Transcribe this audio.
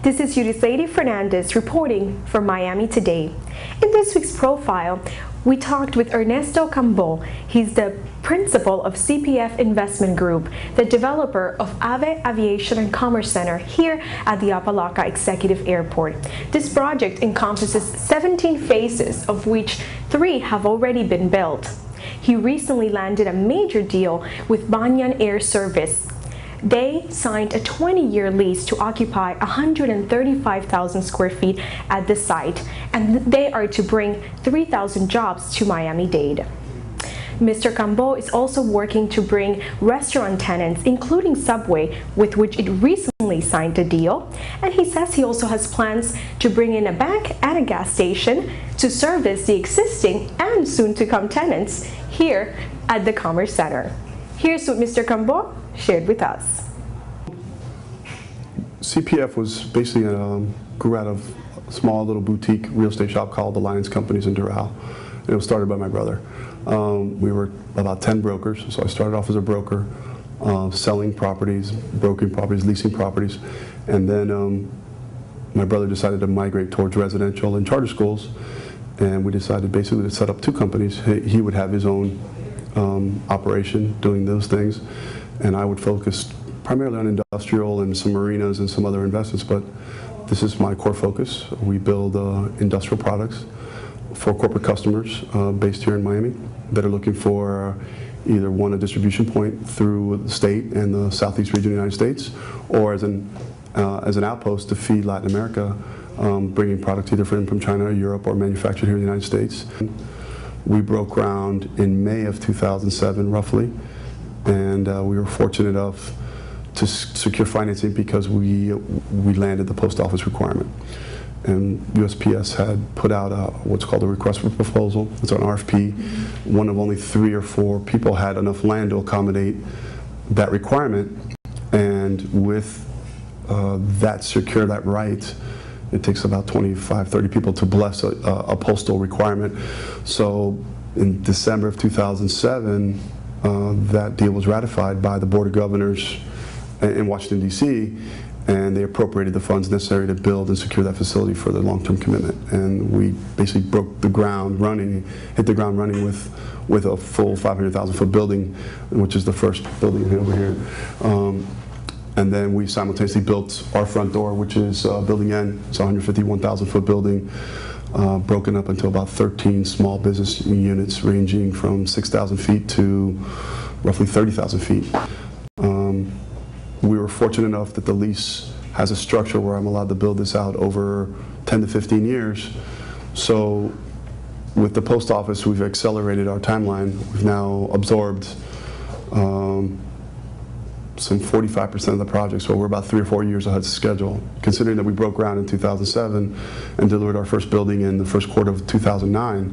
This is Yudislaidy Fernandez reporting for Miami Today. In this week's profile, we talked with Ernesto Cambo. He's the principal of CPF Investment Group, the developer of AVE Aviation Commerce Center here at the Opa-locka Executive Airport. This project encompasses 17 phases, of which 3 have already been built. He recently landed a major deal with Banyan Air Service. They signed a 20-year lease to occupy 135,000 square feet at the site, and they are to bring 3,000 jobs to Miami-Dade. Mr. Cambo is also working to bring restaurant tenants, including Subway, with which it recently signed a deal, and he says he also has plans to bring in a bank and a gas station to service the existing and soon-to-come tenants here at the Commerce Center. Here's what Mr. Cambo shared with us. CPF was basically grew out of a small little boutique real estate shop called Alliance Companies in Doral. It was started by my brother. We were about 10 brokers, so I started off as a broker, selling properties, brokering properties, leasing properties, and then my brother decided to migrate towards residential and charter schools, and we decided basically to set up 2 companies. He would have his own operation doing those things, and I would focus primarily on industrial and some marinas and some other investments, but this is my core focus. We build industrial products for corporate customers based here in Miami that are looking for either a distribution point through the state and the southeast region of the United States, or as an outpost to feed Latin America, bringing products either from China or Europe or manufactured here in the United States. We broke ground in May of 2007, roughly, and we were fortunate enough to secure financing because we landed the post office requirement. And USPS had put out what's called a request for proposal. It's an RFP. One of only 3 or 4 people had enough land to accommodate that requirement, and with secure that right, it takes about 25, 30 people to bless a postal requirement. So in December of 2007, that deal was ratified by the Board of Governors in Washington, D.C., and they appropriated the funds necessary to build and secure that facility for the long-term commitment. And we basically hit the ground running with a full 500,000-foot building, which is the first building over here. And then we simultaneously built our front door, which is Building N. It's a 151,000-foot building, broken up into about 13 small business units ranging from 6,000 feet to roughly 30,000 feet. We were fortunate enough that the lease has a structure where I'm allowed to build this out over 10 to 15 years. So with the post office, we've accelerated our timeline. We've now absorbed some 45% of the project, so we're about 3 or 4 years ahead of schedule. Considering that we broke ground in 2007 and delivered our first building in the first quarter of 2009.